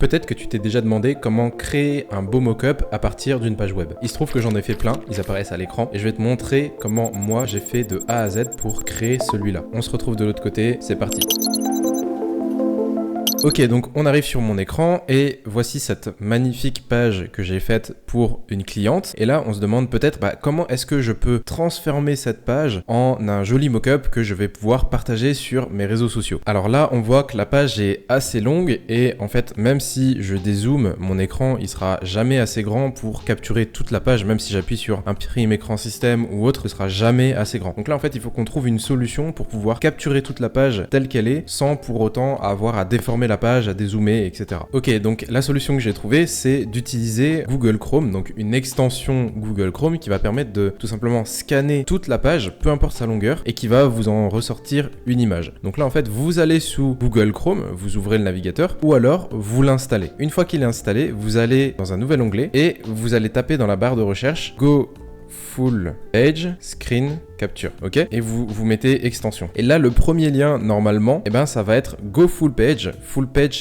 Peut-être que tu t'es déjà demandé comment créer un beau mock-up à partir d'une page web. Il se trouve que j'en ai fait plein, ils apparaissent à l'écran, et je vais te montrer comment moi j'ai fait de A à Z pour créer celui-là. On se retrouve de l'autre côté, c'est parti. Ok, donc on arrive sur mon écran et voici cette magnifique page que j'ai faite pour une cliente. Et là, on se demande peut-être comment est-ce que je peux transformer cette page en un joli mock-up que je vais pouvoir partager sur mes réseaux sociaux. Alors là, on voit que la page est assez longue et en fait, même si je dézoome, mon écran, il sera jamais assez grand pour capturer toute la page, même si j'appuie sur imprime écran système ou autre, ce sera jamais assez grand. Donc là, en fait, il faut qu'on trouve une solution pour pouvoir capturer toute la page telle qu'elle est sans pour autant avoir à déformer la page, à dézoomer, etc. Ok, donc la solution que j'ai trouvée, c'est d'utiliser Google Chrome, donc une extension Google Chrome qui va permettre de tout simplement scanner toute la page, peu importe sa longueur, et qui va vous en ressortir une image. Donc là, en fait, vous allez sous Google Chrome, vous ouvrez le navigateur, ou alors vous l'installez. Une fois qu'il est installé, vous allez dans un nouvel onglet et vous allez taper dans la barre de recherche Go Full Page Screen Capture, ok? Et vous mettez extension. Et là, le premier lien, normalement, ça va être Go Full Page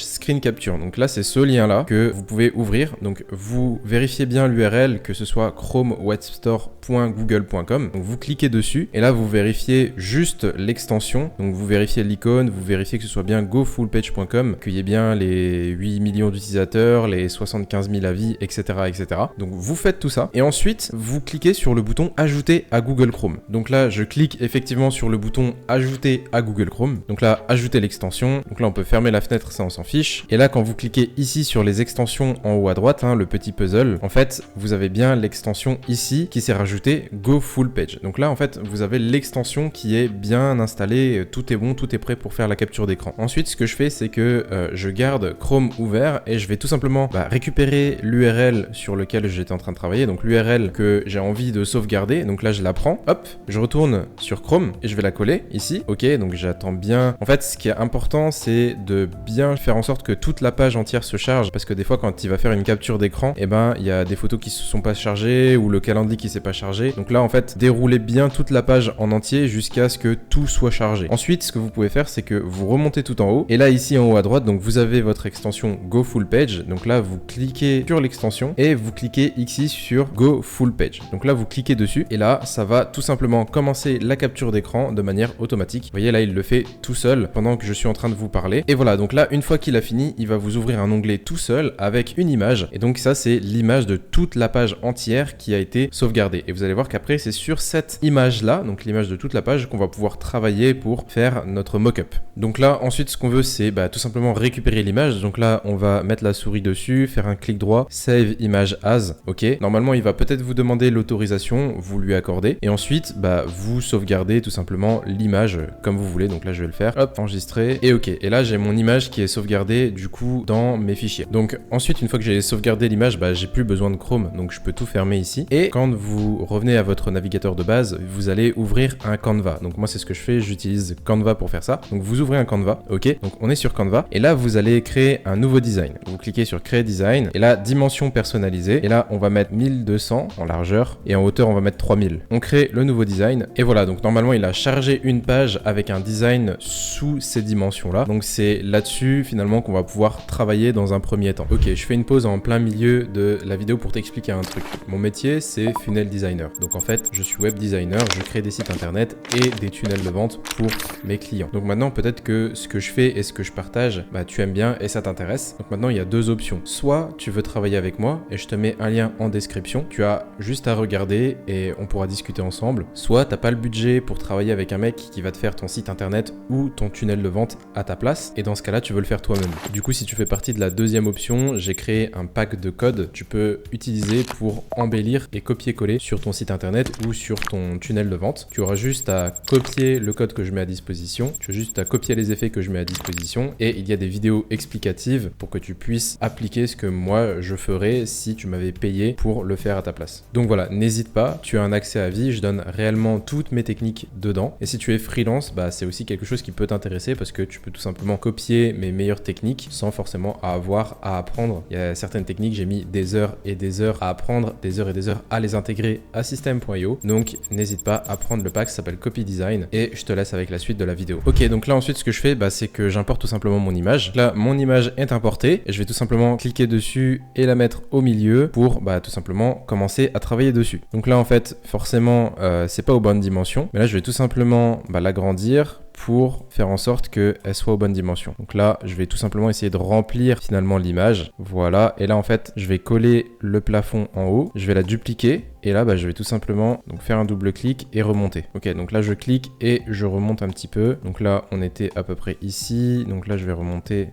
Screen Capture. Donc là, c'est ce lien-là que vous pouvez ouvrir. Donc, vous vérifiez bien l'URL, que ce soit chromewebstore.google.com. Donc, vous cliquez dessus et là, vous vérifiez juste l'extension. Donc, vous vérifiez l'icône, vous vérifiez que ce soit bien gofullpage.com, qu'il y ait bien les 8 millions d'utilisateurs, les 75 000 avis, etc., etc. Donc, vous faites tout ça et ensuite, vous cliquez sur le bouton Ajouter à Google Chrome. Donc là, je clique effectivement sur le bouton Ajouter à Google Chrome. Donc là, ajouter l'extension. Donc là, on peut fermer la fenêtre, ça on s'en fiche. Et là, quand vous cliquez ici sur les extensions en haut à droite, le petit puzzle, en fait, vous avez bien l'extension ici qui s'est rajoutée Go Full Page. Donc là, en fait, vous avez l'extension qui est bien installée. Tout est bon, tout est prêt pour faire la capture d'écran. Ensuite, ce que je fais, c'est que je garde Chrome ouvert et je vais tout simplement récupérer l'URL sur lequel j'étais en train de travailler. Donc l'URL que j'ai envie de sauvegarder. Donc là, je la prends. Hop, je retourne sur Chrome et je vais la coller ici. Ok, donc j'attends bien. En fait, ce qui est important, c'est de bien faire en sorte que toute la page entière se charge parce que des fois, quand il va faire une capture d'écran, il y a des photos qui se sont pas chargées ou le calendrier qui s'est pas chargé. Donc là, en fait, déroulez bien toute la page en entier jusqu'à ce que tout soit chargé. Ensuite, ce que vous pouvez faire, c'est que vous remontez tout en haut et là, ici en haut à droite, donc vous avez votre extension Go Full Page. Donc là, vous cliquez sur l'extension et vous cliquez ici sur Go Full Page. Donc là, vous cliquez dessus et là, ça va tout simplement commencer la capture d'écran de manière automatique. Vous voyez là, il le fait tout seul pendant que je suis en train de vous parler. Et voilà, donc là, une fois qu'il a fini, il va vous ouvrir un onglet tout seul avec une image. Et donc ça, c'est l'image de toute la page entière qui a été sauvegardée. Et vous allez voir qu'après, c'est sur cette image-là, donc l'image de toute la page, qu'on va pouvoir travailler pour faire notre mock-up. Donc là, ensuite, ce qu'on veut, c'est tout simplement récupérer l'image. Donc là, on va mettre la souris dessus, faire un clic droit, Save Image As. Ok, normalement, il va peut-être vous demander l'autorisation, vous lui accordez. Et ensuite, vous sauvegardez tout simplement l'image comme vous voulez. Donc là, je vais le faire. Hop, enregistrer. Et ok. Et là, j'ai mon image qui est sauvegardée du coup dans mes fichiers. Donc ensuite, une fois que j'ai sauvegardé l'image, j'ai plus besoin de Chrome. Donc je peux tout fermer ici. Et quand vous revenez à votre navigateur de base, vous allez ouvrir un Canva. Donc moi, c'est ce que je fais. J'utilise Canva pour faire ça. Donc vous ouvrez un Canva. Ok. Donc on est sur Canva. Et là, vous allez créer un nouveau design. Vous cliquez sur Créer design. Et là, dimension personnalisée. Et là, on va mettre 1200 en largeur. Et en hauteur, on va mettre 3000. On crée le nouveau design et voilà, donc normalement il a chargé une page avec un design sous ces dimensions là, donc c'est là-dessus finalement qu'on va pouvoir travailler dans un premier temps. Ok, je fais une pause en plein milieu de la vidéo pour t'expliquer un truc. Mon métier c'est funnel designer, donc en fait je suis web designer, je crée des sites internet et des tunnels de vente pour mes clients. Donc maintenant peut-être que ce que je fais et ce que je partage, tu aimes bien et ça t'intéresse. Donc maintenant il y a deux options, soit tu veux travailler avec moi et je te mets un lien en description, tu as juste à regarder et on pourra discuter ensemble. Soit t'as pas le budget pour travailler avec un mec qui va te faire ton site internet ou ton tunnel de vente à ta place et dans ce cas-là tu veux le faire toi-même. Du coup si tu fais partie de la deuxième option, j'ai créé un pack de code tu peux utiliser pour embellir et copier-coller sur ton site internet ou sur ton tunnel de vente. Tu auras juste à copier le code que je mets à disposition, tu as juste à copier les effets que je mets à disposition et il y a des vidéos explicatives pour que tu puisses appliquer ce que moi je ferais si tu m'avais payé pour le faire à ta place. Donc voilà, n'hésite n'hésite pas, tu as un accès à vie, je donne réellement toutes mes techniques dedans. Et si tu es freelance, bah, c'est aussi quelque chose qui peut t'intéresser parce que tu peux tout simplement copier mes meilleures techniques sans forcément avoir à apprendre. Il y a certaines techniques, j'ai mis des heures et des heures à apprendre, des heures et des heures à les intégrer à System.io. Donc n'hésite pas à prendre le pack, ça s'appelle Copy Design et je te laisse avec la suite de la vidéo. Ok, donc là ensuite ce que je fais, bah, c'est que j'importe tout simplement mon image. Là, mon image est importée et je vais tout simplement cliquer dessus et la mettre au milieu pour bah, tout simplement commencer à travailler dessus. Donc là en fait, forcément, c'est pas aux bonnes dimensions, mais là je vais tout simplement bah, l'agrandir pour faire en sorte qu'elle soit aux bonnes dimensions. Donc là, je vais tout simplement essayer de remplir finalement l'image. Voilà, et là en fait, je vais coller le plafond en haut, je vais la dupliquer, et là, bah, je vais tout simplement donc, faire un double clic et remonter. Ok, donc là, je clique et je remonte un petit peu. Donc là, on était à peu près ici, donc là, je vais remonter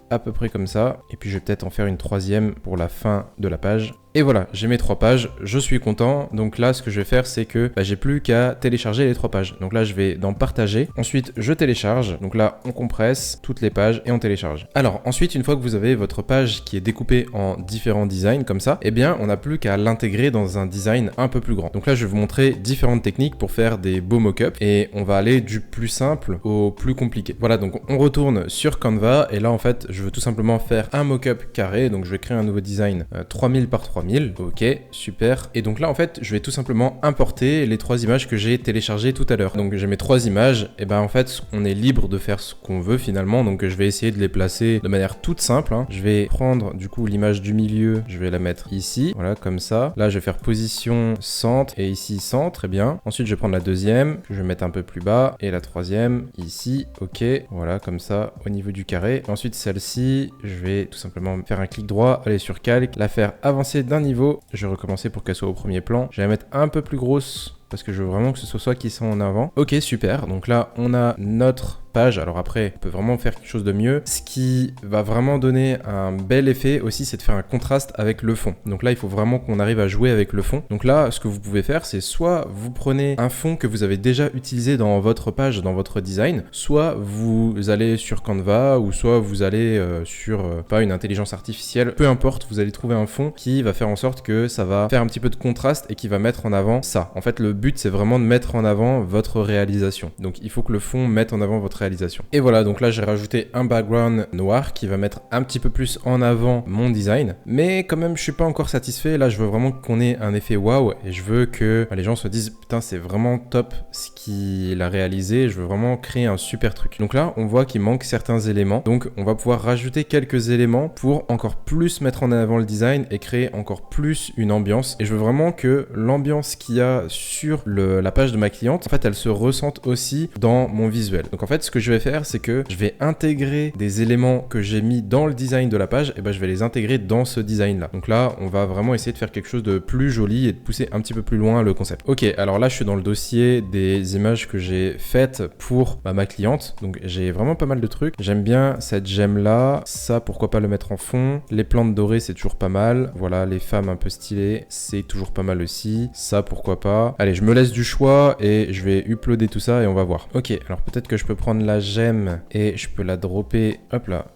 à peu près comme ça, et puis je vais peut-être en faire une troisième pour la fin de la page. Et voilà, j'ai mes 3 pages, je suis content. Donc là, ce que je vais faire, c'est que bah, j'ai plus qu'à télécharger les 3 pages. Donc là, je vais dans partager. Ensuite, je télécharge. Donc là, on compresse toutes les pages et on télécharge. Alors ensuite, une fois que vous avez votre page qui est découpée en différents designs comme ça, eh bien, on n'a plus qu'à l'intégrer dans un design un peu plus grand. Donc là, je vais vous montrer différentes techniques pour faire des beaux mock-ups et on va aller du plus simple au plus compliqué. Voilà, donc on retourne sur Canva et là, en fait, je veux tout simplement faire un mock-up carré. Donc je vais créer un nouveau design 3000 par 3000. Ok, super. Et donc là, en fait, je vais tout simplement importer les 3 images que j'ai téléchargées tout à l'heure. Donc j'ai mes 3 images. Et ben en fait, on est libre de faire ce qu'on veut finalement. Donc je vais essayer de les placer de manière toute simple. Je vais prendre du coup l'image du milieu. Je vais la mettre ici. Voilà, comme ça. Là, je vais faire position centre et ici centre. Très bien. Ensuite, je vais prendre la deuxième. Que je vais mettre un peu plus bas. Et la troisième ici. Ok. Voilà, comme ça au niveau du carré. Ensuite, celle-ci, je vais tout simplement faire un clic droit, aller sur calque, la faire avancer d'un niveau. Je vais recommencer pour qu'elle soit au premier plan. Je vais la mettre un peu plus grosse parce que je veux vraiment que ce soit qui sont en avant. Ok, super. Donc là, on a notre page. Alors après, on peut vraiment faire quelque chose de mieux. Ce qui va vraiment donner un bel effet aussi, c'est de faire un contraste avec le fond. Donc là, il faut vraiment qu'on arrive à jouer avec le fond. Donc là, ce que vous pouvez faire, c'est soit vous prenez un fond que vous avez déjà utilisé dans votre page, dans votre design, soit vous allez sur Canva ou soit vous allez sur pas une intelligence artificielle. Peu importe, vous allez trouver un fond qui va faire en sorte que ça va faire un petit peu de contraste et qui va mettre en avant ça. En fait, le but, c'est vraiment de mettre en avant votre réalisation. Donc, il faut que le fond mette en avant votre réalisation. Et voilà, donc là, j'ai rajouté un background noir qui va mettre un petit peu plus en avant mon design. Mais quand même, je suis pas encore satisfait. Là, je veux vraiment qu'on ait un effet waouh et je veux que les gens se disent putain, c'est vraiment top ce qu'il a réalisé. Je veux vraiment créer un super truc. Donc là, on voit qu'il manque certains éléments. Donc, on va pouvoir rajouter quelques éléments pour encore plus mettre en avant le design et créer encore plus une ambiance. Et je veux vraiment que l'ambiance qu'il y a sur la page de ma cliente, en fait, elle se ressente aussi dans mon visuel. Donc en fait, ce que je vais faire, c'est que je vais intégrer des éléments que j'ai mis dans le design de la page, et ben je vais les intégrer dans ce design là. Donc là, on va vraiment essayer de faire quelque chose de plus joli et de pousser un petit peu plus loin le concept. Ok, alors là, je suis dans le dossier des images que j'ai faites pour ma cliente. Donc j'ai vraiment pas mal de trucs. J'aime bien cette gemme là. Ça, pourquoi pas le mettre en fond. Les plantes dorées, c'est toujours pas mal. Voilà, les femmes un peu stylées, c'est toujours pas mal aussi. Ça, pourquoi pas. Allez, je me laisse du choix et je vais uploader tout ça et on va voir. Ok, alors peut-être que je peux prendre la gemme et je peux la dropper. Hop là.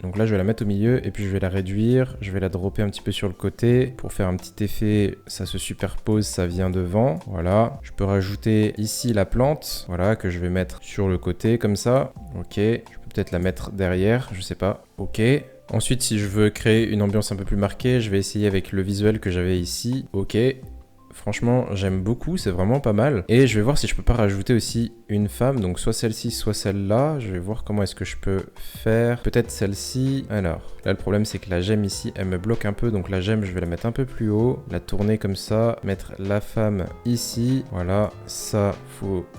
Donc là, je vais la mettre au milieu et puis je vais la réduire. Je vais la dropper un petit peu sur le côté pour faire un petit effet. Ça se superpose, ça vient devant. Voilà. Je peux rajouter ici la plante. Voilà, que je vais mettre sur le côté comme ça. Ok. Je peux peut-être la mettre derrière. Je sais pas. Ok. Ensuite, si je veux créer une ambiance un peu plus marquée, je vais essayer avec le visuel que j'avais ici. Ok. Franchement, j'aime beaucoup, c'est vraiment pas mal. Et je vais voir si je peux pas rajouter aussi une femme, donc soit celle-ci, soit celle-là. Je vais voir comment est-ce que je peux faire. Peut-être celle-ci. Alors, là, le problème, c'est que la gemme ici, elle me bloque un peu. Donc la gemme, je vais la mettre un peu plus haut, la tourner comme ça, mettre la femme ici. Voilà, ça,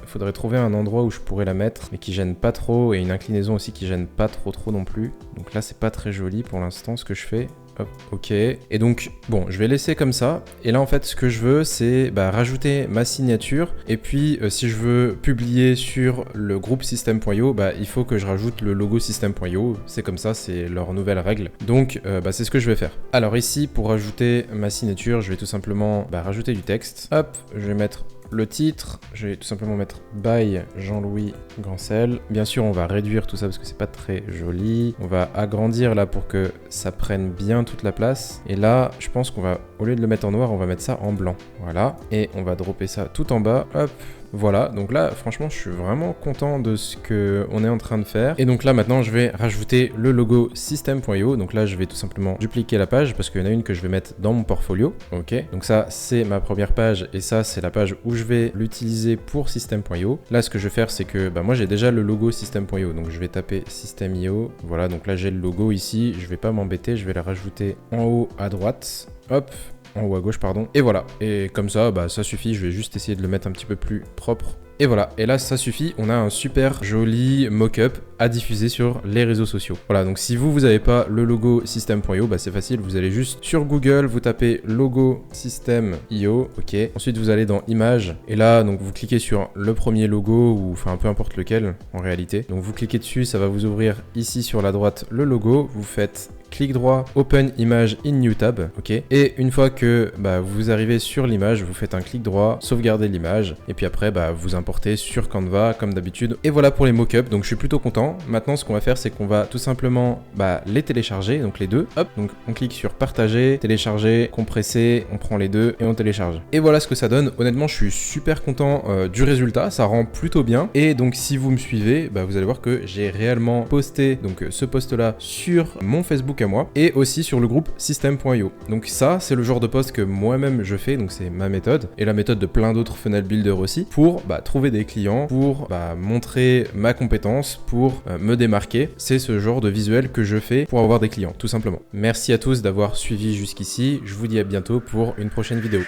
faudrait trouver un endroit où je pourrais la mettre, mais qui gêne pas trop, et une inclinaison aussi qui gêne pas trop non plus. Donc là, c'est pas très joli pour l'instant, ce que je fais. Hop, ok. Et donc, bon, je vais laisser comme ça. Et là, en fait, ce que je veux, c'est rajouter ma signature. Et puis, si je veux publier sur le groupe System.io, il faut que je rajoute le logo System.io. C'est comme ça, c'est leur nouvelle règle. Donc, c'est ce que je vais faire. Alors ici, pour rajouter ma signature, je vais tout simplement rajouter du texte. Hop, je vais mettre le titre, je vais tout simplement mettre by Jean-Louis Grancel. Bien sûr, on va réduire tout ça parce que c'est pas très joli. On va agrandir là pour que ça prenne bien toute la place. Et là, je pense qu'on va au lieu de le mettre en noir, on va mettre ça en blanc. Voilà. Et on va dropper ça tout en bas. Hop. Voilà, donc là, franchement, je suis vraiment content de ce qu'on est en train de faire. Et donc là, maintenant, je vais rajouter le logo system.io. Donc là, je vais tout simplement dupliquer la page parce qu'il y en a une que je vais mettre dans mon portfolio. Ok, donc ça, c'est ma première page et ça, c'est la page où je vais l'utiliser pour system.io. Là, ce que je vais faire, c'est que moi, j'ai déjà le logo system.io. Donc je vais taper system.io. Voilà, donc là, j'ai le logo ici. Je vais pas m'embêter, je vais le rajouter en haut à droite. Hop. En haut à gauche, pardon. Et voilà. Et comme ça, ça suffit. Je vais juste essayer de le mettre un petit peu plus propre. Et voilà. Et là, ça suffit. On a un super joli mock-up à diffuser sur les réseaux sociaux. Voilà. Donc, si vous n'avez pas le logo system.io, c'est facile. Vous allez juste sur Google, vous tapez logo system.io. Ok. Ensuite, vous allez dans images. Et là, donc, vous cliquez sur le premier logo ou enfin, peu importe lequel en réalité. Donc, vous cliquez dessus. Ça va vous ouvrir ici sur la droite le logo. Vous faites clic droit, Open Image in New Tab, ok. Et une fois que vous arrivez sur l'image, vous faites un clic droit, sauvegarder l'image, et puis après vous importez sur Canva comme d'habitude. Et voilà pour les mock-ups, donc je suis plutôt content. Maintenant, ce qu'on va faire, c'est qu'on va tout simplement les télécharger, donc les deux. Hop, donc on clique sur partager, télécharger, compresser, on prend les deux et on télécharge. Et voilà ce que ça donne. Honnêtement, je suis super content du résultat, ça rend plutôt bien. Et donc si vous me suivez, vous allez voir que j'ai réellement posté donc ce post-là sur mon Facebook à moi et aussi sur le groupe system.io. Donc ça, c'est le genre de post que moi-même je fais, donc c'est ma méthode et la méthode de plein d'autres funnel builders aussi pour trouver des clients, pour montrer ma compétence, pour me démarquer. C'est ce genre de visuel que je fais pour avoir des clients, tout simplement. Merci à tous d'avoir suivi jusqu'ici. Je vous dis à bientôt pour une prochaine vidéo.